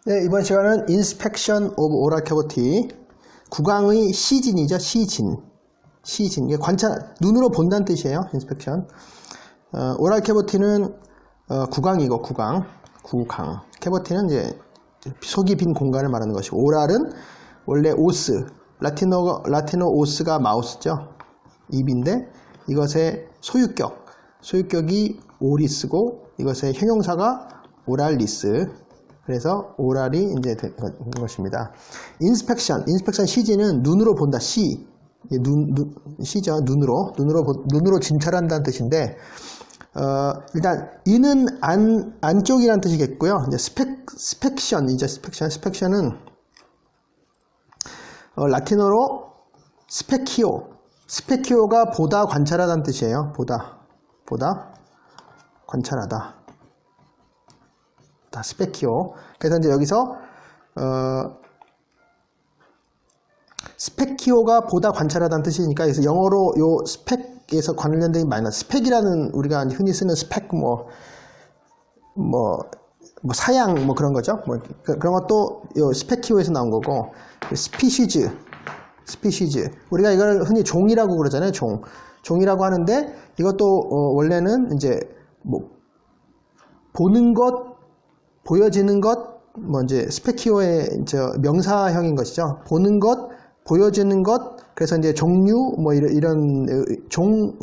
네, 이번 시간은 Inspection of Oral Cavity, 구강의 시진이죠. 시진. 이게 관찰, 눈으로 본다는 뜻이에요. Inspection. Oral Cavity는 구강이고, 구강. Cavity는 이제 속이 빈 공간을 말하는 것이고, Oral은 원래 오스, 라틴어 오스가 마우스죠. 입인데 이것의 소유격이 오리스고, 이것의 형용사가 오랄리스. 그래서 오랄이 이제 된 것입니다. 인스펙션 시지는 눈으로 본다. 시죠. 눈으로 진찰한다는 뜻인데, 일단 이는 안쪽이라는 뜻이겠고요. 이제 스펙션은 라틴어로 스페키오가 보다 관찰하다는 뜻이에요. 보다 관찰하다. 스페키오. 그래서 이제 여기서 스페키오가 보다 관찰하다는 뜻이니까, 그래서 영어로 요 스펙에서 관련된 마이너스 스펙이라는 우리가 흔히 쓰는 스펙 사양 그런 거죠. 그런 것도 요 스페키오에서 나온 거고, 스피시즈 우리가 이걸 흔히 종이라고 그러잖아요. 종이라고 하는데, 이것도 원래는 이제 보는 것, 보여지는 것, 이제 스페키오의 명사형인 것이죠. 보는 것, 보여지는 것, 그래서 이제 종류, 이런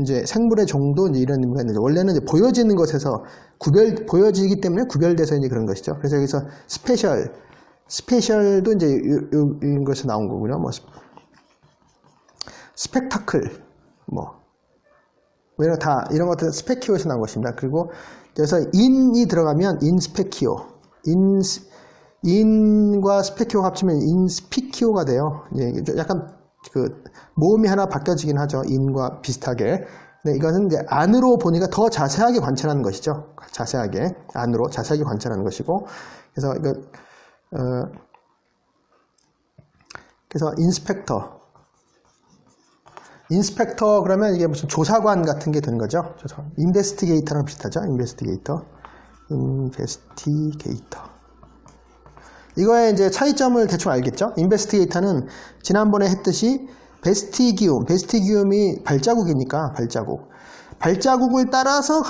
이제 생물의 종도 이제 이런 의미가 있는데, 원래는 이제 보여지는 것에서 보여지기 때문에 구별돼서 이제 그런 것이죠. 그래서 여기서 스페셜도 이제 이런 것에서 나온 거고요. 스펙타클, 이런 것들은 스페키오에서 나온 것입니다. 그리고 그래서 인이 들어가면 인스페키오, 인과 스페키오 합치면 인스피키오가 돼요. 약간 모음이 하나 바뀌어지긴 하죠. 인과 비슷하게. 근데 이것은 이제 안으로 보니까 더 자세하게 관찰하는 것이죠. 안으로 자세하게 관찰하는 것이고, 그래서 그래서 인스펙터 그러면 이게 무슨 조사관 같은 게 된 거죠. 인베스티게이터랑 비슷하죠. 인베스티게이터. 이거의 이제 차이점을 대충 알겠죠. 인베스티게이터는 지난번에 했듯이 베스티기움이 발자국이니까 발자국을 따라서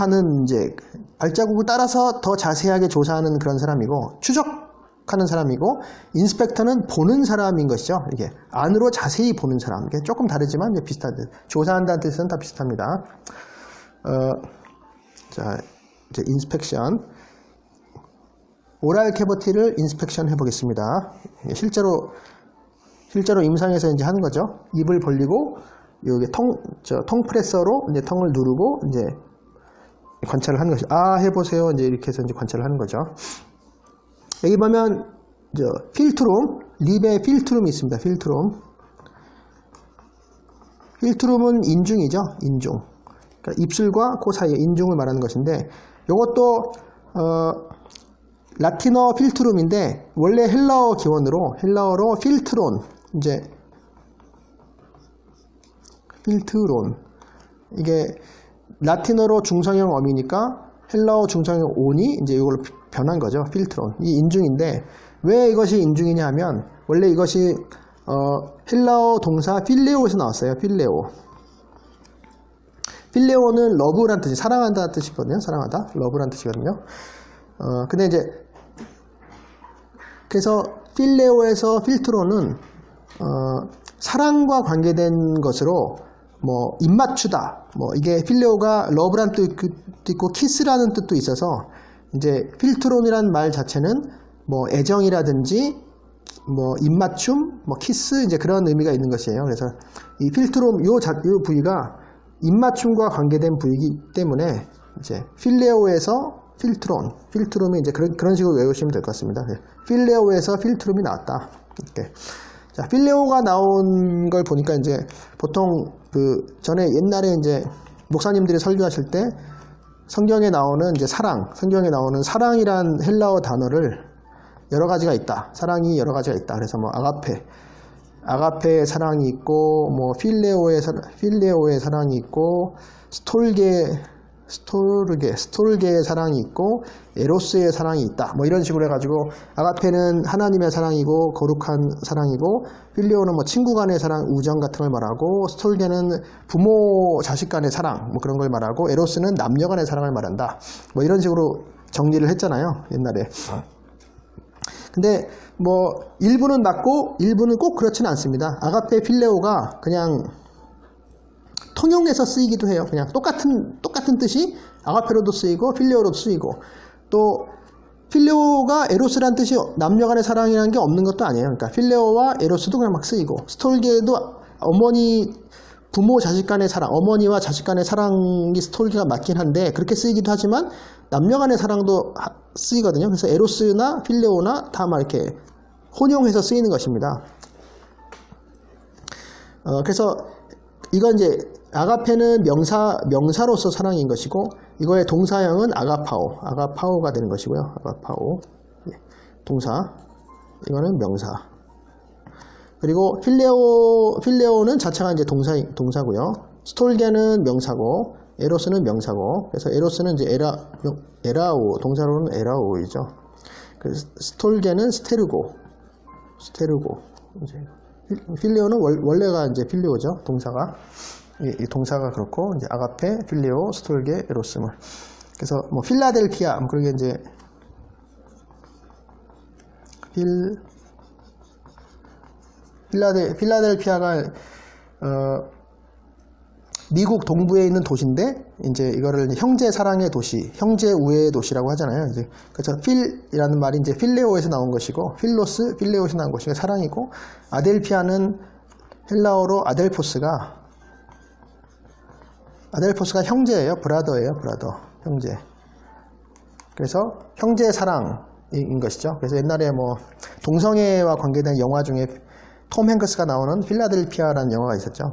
발자국을 따라서 더 자세하게 조사하는 그런 사람이고, 추적하는 사람이고, 인스펙터는 보는 사람인 것이죠. 이게 안으로 자세히 보는 사람. 이게 조금 다르지만 이제 비슷하죠. 조사한다는 뜻은 다 비슷합니다. 자, 이제 인스펙션. 오랄 캐버티를 인스펙션 해보겠습니다. 실제로 임상에서 이제 하는 거죠. 입을 벌리고 여기 통 프레서로 이제 턱을 누르고 이제 관찰을 하는 것이죠. 해보세요. 이제 이렇게 해서 이제 관찰을 하는 거죠. 여기 보면 필트룸, 립에 필트룸이 있습니다. 필트룸은 인중이죠. 인중. 그러니까 입술과 코 사이에 인중을 말하는 것인데, 이것도 라틴어 필트룸인데, 원래 헬라어로 필트론, 이게 라틴어로 중성형 어미니까 헬라어 중성형 온이 이제 이걸로 변한 거죠. 필트론. 이 인중인데, 왜 이것이 인중이냐 하면, 원래 이것이 헬라어 동사 필레오에서 나왔어요. 필레오는 러브란 뜻이, 사랑한다는 뜻이거든요. 러브란 뜻이거든요. 근데 이제 그래서 필레오에서 필트론은 사랑과 관계된 것으로 입맞추다, 이게 필레오가 러브란 뜻도 있고 키스라는 뜻도 있어서, 이제 필트론이란 말 자체는 애정이라든지 입맞춤, 키스, 이제 그런 의미가 있는 것이에요. 그래서 이 필트론 요 부위가 입맞춤과 관계된 부위이기 때문에 이제 필레오에서 필트룸이 이제 그런 식으로 외우시면 될 것 같습니다. 필레오에서 필트룸이 나왔다. 이렇게. 자, 필레오가 나온 걸 보니까 이제 보통 전에 옛날에 이제 목사님들이 설교하실 때 성경에 나오는 사랑이란 헬라어 단어를 여러 가지가 있다. 사랑이 여러 가지가 있다. 그래서 아가페의 사랑이 있고, 필레오의 사랑이 있고, 스톨게의 사랑이 있고 에로스의 사랑이 있다. 뭐 이런 식으로 해가지고 아가페는 하나님의 사랑이고 거룩한 사랑이고 필레오는 뭐 친구 간의 사랑, 우정 같은 걸 말하고 스톨게는 부모 자식 간의 사랑 뭐 그런 걸 말하고 에로스는 남녀 간의 사랑을 말한다. 뭐 이런 식으로 정리를 했잖아요. 옛날에. 근데 뭐 일부는 맞고 일부는 꼭 그렇지는 않습니다. 아가페 필레오가 그냥 통용해서 쓰이기도 해요. 그냥 똑같은 뜻이 아가페로도 쓰이고 필레오로도 쓰이고 또 필레오가 에로스란 뜻이 남녀 간의 사랑이라는 게 없는 것도 아니에요. 그러니까 필레오와 에로스도 그냥 막 쓰이고 스톨게도 부모 자식 간의 사랑, 어머니와 자식 간의 사랑이 스톨게가 맞긴 한데 그렇게 쓰이기도 하지만 남녀 간의 사랑도 쓰이거든요. 그래서 에로스나 필레오나 다 막 이렇게 혼용해서 쓰이는 것입니다. 그래서 이건 이제 아가페는 명사로서 사랑인 것이고 이거의 동사형은 아가파오가 되는 것이고요. 아가파오 동사, 이거는 명사. 그리고 필레오는 자체가 이제 동사고요. 스톨게는 명사고 에로스는 명사고, 그래서 에로스는 이제 에라오, 동사로는 에라오이죠. 스톨게는 스테르고. 이제 필레오는 원래가 이제 필레오죠. 동사가. 이 동사가 그렇고, 이제 아가페, 필레오, 스톨게, 에로스물. 그래서 뭐 필라델피아, 그러게 이제 필라델피아가 미국 동부에 있는 도시인데 이제 이거를 형제 사랑의 도시, 형제 우애의 도시라고 하잖아요. 이제 그래서 필이라는 말이 이제 필레오에서 나온 것이고, 필레오에서 나온 것이고 사랑이고, 아델피아는 헬라어로 아델포스가 형제예요. 브라더예요. 형제. 그래서 형제의 사랑인 것이죠. 그래서 옛날에 뭐 동성애와 관계된 영화 중에 톰 행크스가 나오는 필라델피아라는 영화가 있었죠.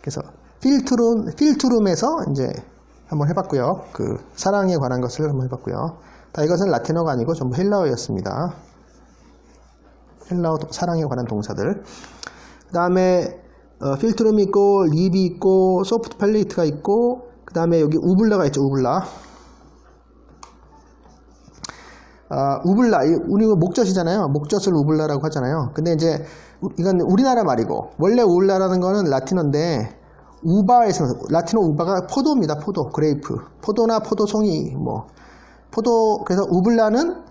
그래서 필트룸에서 이제 한번 해봤고요. 그 사랑에 관한 것을 한번 해봤고요. 이것은 라틴어가 아니고 전부 헬라어였습니다. 헬라어 사랑에 관한 동사들. 그 다음에 필트룸이 있고, 립이 있고, 소프트 팔레이트가 있고, 그 다음에 여기 우블라가 있죠. 우블라, 우리가 목젖이잖아요. 목젖을 우블라라고 하잖아요. 근데 이제 이건 우리나라 말이고, 원래 우블라라는 거는 라틴어인데, 우바에서, 라틴어 우바가 포도입니다. 그레이프. 포도나 포도송이, 그래서 우블라는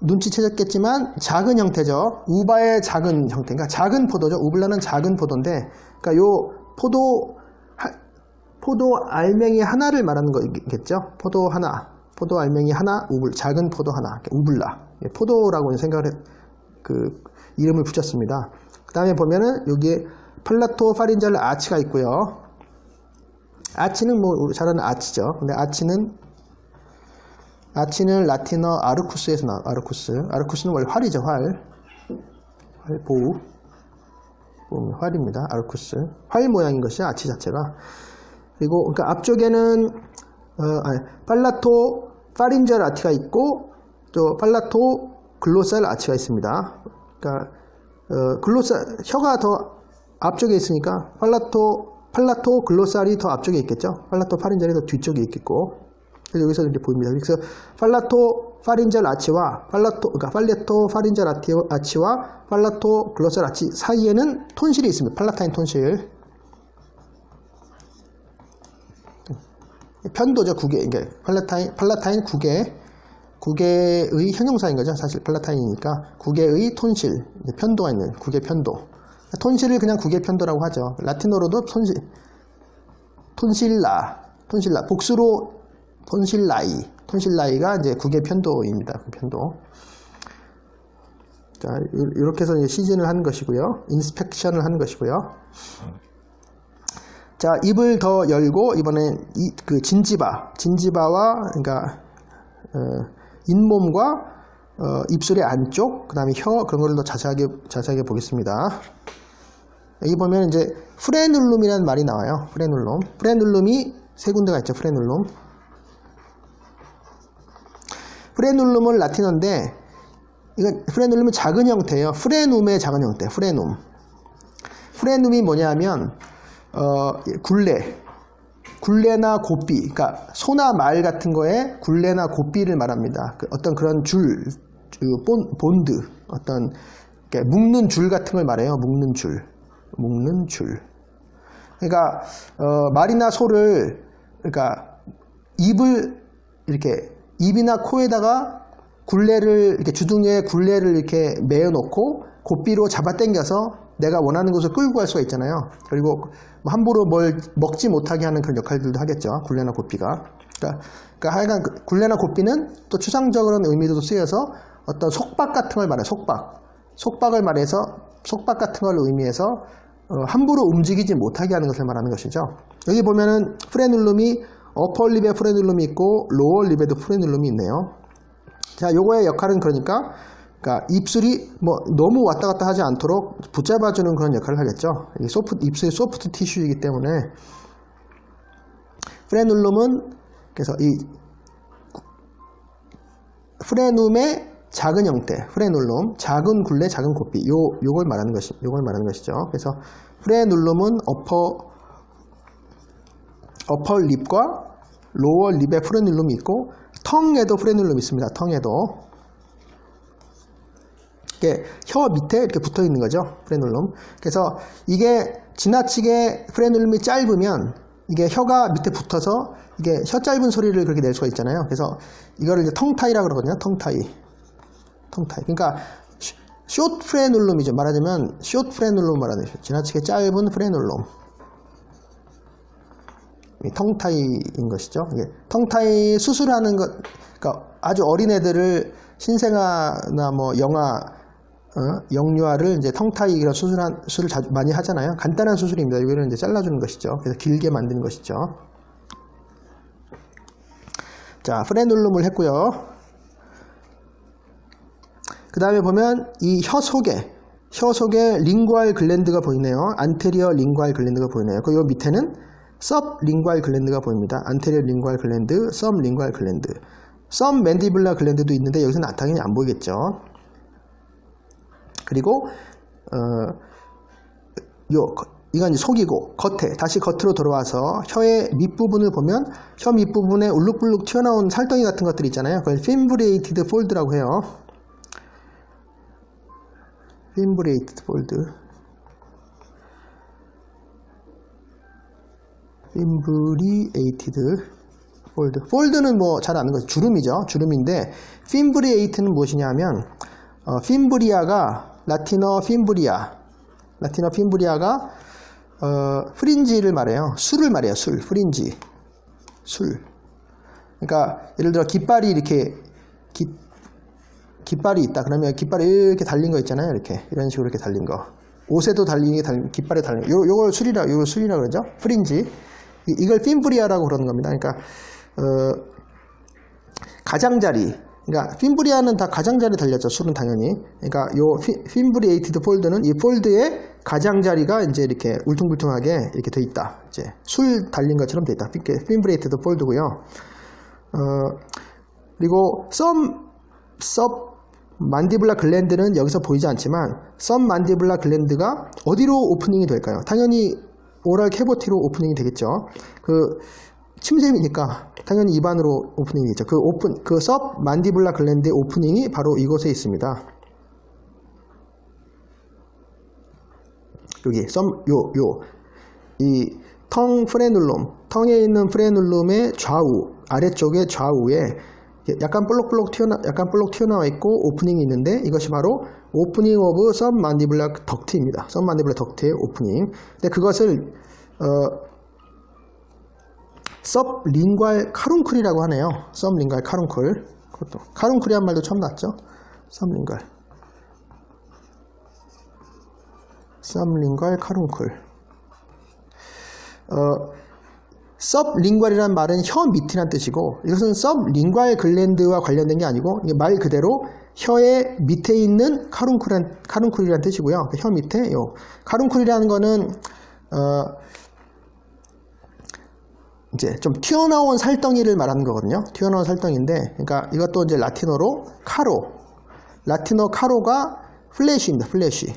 눈치채셨겠지만 작은 형태죠. 우바의 작은 형태. 그러니까 작은 포도죠. 우블라는 작은 포도인데, 그러니까 요 포도 알맹이 하나를 말하는 거겠죠. 포도 알맹이 하나, 작은 포도 하나, 우블라. 포도라고 생각을 이름을 붙였습니다. 그 다음에 보면은 여기에 팔라토 파린잘레 아치가 있고요. 아치는 뭐 잘 아는 아치죠. 근데 아치는 라틴어 아르쿠스에서 나와. 아르쿠스는 원래 활이죠. 보우. 활입니다. 아르쿠스. 활 모양인 것이 아치 자체가. 그리고 그러니까 앞쪽에는 팔라토 파린젤 아치가 있고, 또 팔라토 글로살 아치가 있습니다. 그러니까 혀가 더 앞쪽에 있으니까 팔라토 글로살이 더 앞쪽에 있겠죠. 팔라토 파린젤이 더 뒤쪽에 있겠고. 그래서 여기서 이제 보입니다. 그래서 팔라토 파린젤 아치와 팔레토 파린젤 아치와 팔라토 글로살 아치 사이에는 톤실이 있습니다. 팔라타인 톤실. 편도죠. 구개. 이게 팔라타인 구개의 형용사인 거죠. 사실 팔라타인이니까 구개의 톤실, 편도가 있는 구개 편도. 톤실을 그냥 구개 편도라고 하죠. 라틴어로도 톤실라, 복수로 톤실라이가 이제 구개 편도입니다. 그 편도. 자, 이렇게 해서 이제 시즌을 하는 것이고요. 인스펙션을 하는 것이고요. 자, 입을 더 열고, 이번엔 진지바와, 그러니까, 잇몸과, 입술의 안쪽, 그 다음에 혀, 그런 걸 더 자세하게 보겠습니다. 여기 보면 이제, 프레눌룸이라는 말이 나와요. 프레눌룸이 세 군데가 있죠. 프레눌룸은 라틴어인데, 이건 프레눌룸은 작은 형태예요. 프레눔의 작은 형태, 프레눔이 뭐냐면, 굴레. 굴레나 고삐, 그러니까 소나 말 같은 거에 굴레나 고삐를 말합니다. 어떤 그런 줄, 본드, 어떤 묶는 줄 같은 걸 말해요. 묶는 줄. 그러니까 말이나 소를, 그러니까 입을 이렇게 입이나 코에다가 굴레를 이렇게 주둥이에 굴레를 이렇게 매어놓고 고삐로 잡아당겨서 내가 원하는 곳을 끌고 갈 수가 있잖아요. 그리고 함부로 뭘 먹지 못하게 하는 그런 역할들도 하겠죠. 굴레나 고삐가. 그러니까 하여간 굴레나 고삐는 또 추상적으로는 의미도 쓰여서 어떤 속박 같은 걸 말해요. 속박을 말해서 속박 같은 걸 의미해서 함부로 움직이지 못하게 하는 것을 말하는 것이죠. 여기 보면은 프레눌룸이 어퍼립에 프레눌룸이 있고 로어 립에도 프레눌룸이 있네요. 자, 요거의 역할은 그러니까 입술이 뭐 너무 왔다 갔다 하지 않도록 붙잡아주는 그런 역할을 하겠죠. 입술이 소프트 티슈이기 때문에 프레눌룸은 그래서 이 프레눔의 작은 형태, 프레눌룸, 작은 굴레, 작은 고삐, 요걸 말하는 것이죠. 그래서 프레눌룸은 어퍼 립과 로어 립에 프레눌룸이 있고 텅에도 프레눌룸이 있습니다. 텅에도 이게 혀 밑에 이렇게 붙어 있는 거죠. 프레눌룸. 그래서 이게 지나치게 프레눌룸이 짧으면 이게 혀가 밑에 붙어서 이게 혀 짧은 소리를 그렇게 낼 수가 있잖아요. 그래서 이거를 이제 텅타이라고 그러거든요. 텅타이. 그러니까 숏 프레눌룸이죠. 말하자면 숏 프레눌룸 말하는 거죠. 지나치게 짧은 프레눌룸. 텅타이인 것이죠. 텅타이 수술하는 것, 그러니까 아주 어린 애들을 신생아나 뭐 영유아를 이제 텅타이 이런 수술을 많이 하잖아요. 간단한 수술입니다. 이거를 이제 잘라주는 것이죠. 그래서 길게 만드는 것이죠. 자, 프레눌룸을 했고요. 그 다음에 보면 이 혀 속에 링구알 글랜드가 보이네요. 안테리어 링구알 글랜드가 보이네요. 그 요 밑에는 섭 링구알 글랜드가 보입니다. 안테리어 링구알 글랜드, 섭 링구알 글랜드. 섭 맨디블라 글랜드도 있는데 여기서는 당연히 안 보이겠죠. 그리고 이건 속이고 다시 겉으로 돌아와서 혀의 밑부분을 보면 혀 밑부분에 울룩불룩 튀어나온 살덩이 같은 것들이 있잖아요. 그걸 핀브레이티드 폴드라고 해요. 핀브레이티드 폴드. 핀브리에이티드 폴드. 폴드는 뭐 잘 아는 거죠. 주름이죠. 주름인데 핀브리에이트는 무엇이냐면 핀브리아가 라틴어 핀브리아가 프린지를 말해요. 술을 말해요. 프린지. 그러니까 예를 들어 깃발이 이렇게 깃발이 있다. 그러면 깃발이 이렇게 달린 거 있잖아요. 이렇게 이런 식으로 이렇게 달린 거. 옷에도 깃발에 달린 거. 요걸 술이라고 그러죠. 프린지. 이걸 핀브리아라고 그러는 겁니다. 그러니까 가장자리. 그러니까 핀브리아는 다 가장자리 달렸죠. 술은 당연히. 그러니까 요 핀브리에이티드 폴드는 이 폴드에 가장자리가 이제 이렇게 울퉁불퉁하게 이렇게 돼 있다. 이제 술 달린 것처럼 돼 있다. 핀브리에이티드 폴드고요. 그리고 섭 만디블라 글랜드는 여기서 보이지 않지만 섭 만디블라 글랜드가 어디로 오프닝이 될까요? 당연히 오럴 캐버티로 오프닝이 되겠죠. 침샘이니까 당연히 입안으로 오프닝이 되죠. 그 섭 만디블라 글랜드의 오프닝이 바로 이곳에 있습니다. 여기 이 텅 프레눌룸, 텅에 있는 프레눌룸의 아래쪽에 좌우에 약간 볼록 튀어나와 있고 오프닝이 있는데 이것이 바로 오프닝 오브 섭 만디블라 덕트입니다. 섭 만디블라 덕트의 오프닝. 근데 그것을 섭 링괄 카룬클이라고 하네요. 섭 링괄 카룬클. 그것도 카룬클이란 말도 처음 났죠. 섭 링괄 카룬클. 섭 링괄이라는 말은 혀 밑이란 뜻이고 이것은 섭 링괄 글랜드와 관련된 게 아니고 말 그대로 혀의 밑에 있는 카룬클이라는 뜻이고요. 혀 밑에 카룬클이라는 거는 이제 좀 튀어나온 살덩이를 말하는 거거든요. 튀어나온 살덩이인데, 그러니까 이것도 이제 라틴어로 라틴어 카로가 플래시입니다. 플래시.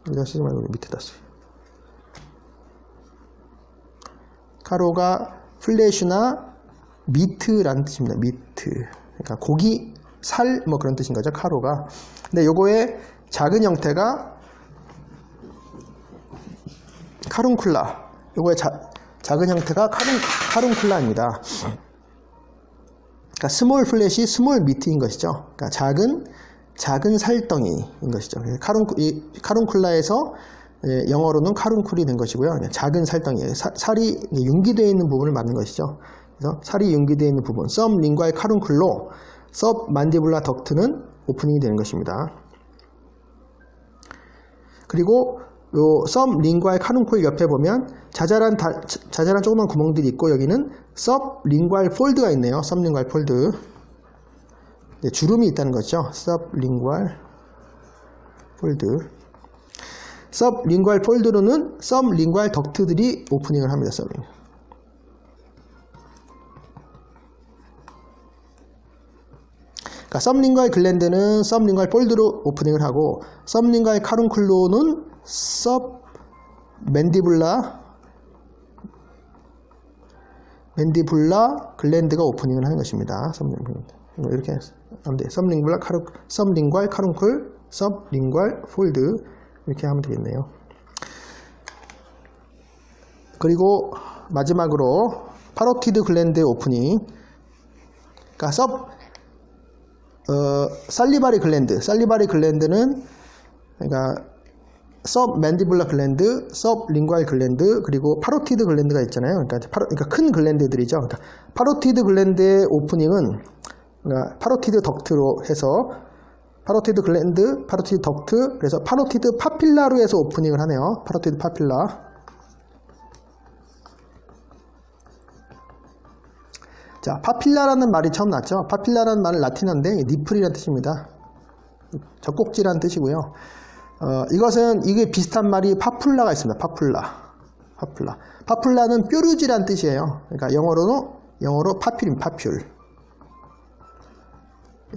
여기다 쓰지 말고 밑에다 써요. 카로가 플래시나 미트라는 뜻입니다. 미트. 그러니까 고기, 살 뭐 그런 뜻인 거죠. 카로가. 근데 요거의 작은 형태가 카룬쿨라. 요거의 작은 형태가 카룬쿨라입니다. 그러니까 스몰 플래시, 스몰 미트인 것이죠. 그러니까 작은 살덩이인 것이죠. 카룬쿨라에서 영어로는 카룬쿨이 된 것이고요. 작은 살덩이, 살이 융기되어 있는 부분을 말하는 것이죠. 그래서 살이 융기되어 있는 부분, 썸링과의 카룬쿨로 섭 만디블라 덕트는 오프닝이 되는 것입니다. 그리고 요 섭링과의 카룬쿨 옆에 보면 자잘한 조그만 구멍들이 있고 여기는 섭링과의 폴드가 있네요. 섭링과의 폴드. 네, 주름이 있다는 거죠. 섭링과의 폴드. 섭링과의 폴드로는 섭링과의 덕트들이 오프닝을 합니다. 섭링. 그러니까 썸링과의 글랜드는 썸링과의 폴드로 오프닝을 하고 썸링과의 카룬쿨로는 섭 맨디블라 글랜드가 오프닝을 하는 것입니다. 이렇게 하면 돼요. 썸링과의 카룬쿨, 섭링과의 폴드 이렇게 하면 되겠네요. 그리고 마지막으로 파로티드 글랜드 오프닝. 그러니까 살리바리 글랜드는 그러니까 섭 맨디블라 글랜드, 섭 링괄 글랜드, 그리고 파로티드 글랜드가 있잖아요. 그러니까 큰 글랜드들이죠. 그러니까 파로티드 글랜드의 오프닝은 그러니까 파로티드 덕트로 해서 파로티드 글랜드, 파로티드 덕트, 그래서 파로티드 파필라로 해서 오프닝을 하네요. 파로티드 파필라. 자, 파필라라는 말이 처음 났죠. 파필라라는 말은 라틴어인데 니플이라는 뜻입니다. 젖꼭지라는 뜻이고요. 이게 비슷한 말이 파풀라가 있습니다. 파풀라는 뾰루지라는 뜻이에요. 그러니까 영어로 파퓰입니다. 파퓰.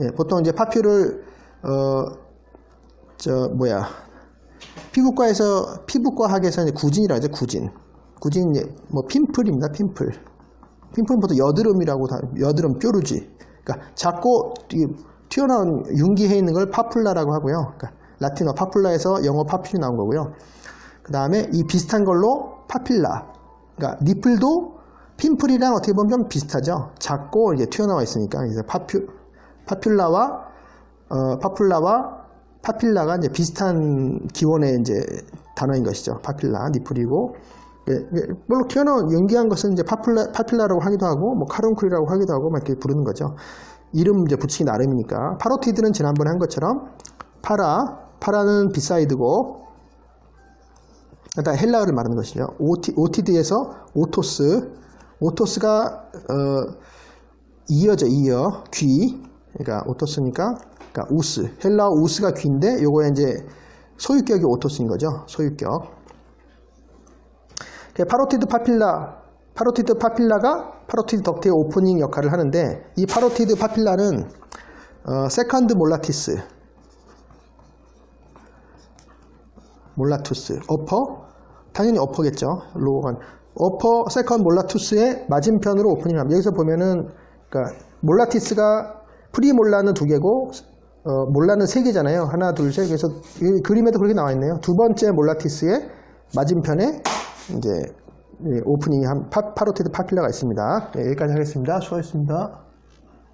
예, 보통 이제 파퓰을 피부과학에서 이제 구진이라고 하죠. 구진 뭐 핀플입니다. 핀플은 보통 여드름 뾰루지. 그러니까 작고 튀어나온 융기해 있는 걸 파풀라라고 하고요. 그러니까 라틴어 파풀라에서 영어 파퓰이 나온 거고요. 그 다음에 이 비슷한 걸로 파필라. 그러니까 니플도 핀플이랑 어떻게 보면 좀 비슷하죠. 작고 이제 튀어나와 있으니까 이제 파퓰라와 파필라가 이제 비슷한 기원의 이제 단어인 것이죠. 파필라, 니플이고. 물론 튀어나온 연기한 것은 이제 파필라라고 하기도 하고, 뭐 카룬쿨이라고 하기도 하고, 막 이렇게 부르는 거죠. 이름 이제 붙이기 나름이니까. 파로티드는 지난번에 한 것처럼 파라는 비사이드고, 일단 헬라어를 말하는 것이죠. 오티드에서 오토스가 이어 귀. 그러니까 오토스니까, 그러니까 우스. 헬라어 우스가 귀인데, 요거에 이제 소유격이 오토스인 거죠. 소유격. 파로티드 파필라가 파로티드 덕트의 오프닝 역할을 하는데, 이 파로티드 파필라는 세컨드 몰라투스, 당연히 어퍼겠죠. 로건 세컨드 몰라투스의 맞은편으로 오프닝을 합니다. 여기서 보면은, 그러니까 몰라티스가 프리몰라는 2개고 몰라는 3개잖아요. 하나, 둘, 셋. 그래서 이 그림에도 그렇게 나와 있네요. 두 번째 몰라티스의 맞은편에 이제 오프닝이 파로티드 파필라가 있습니다. 네, 여기까지 하겠습니다. 수고하셨습니다.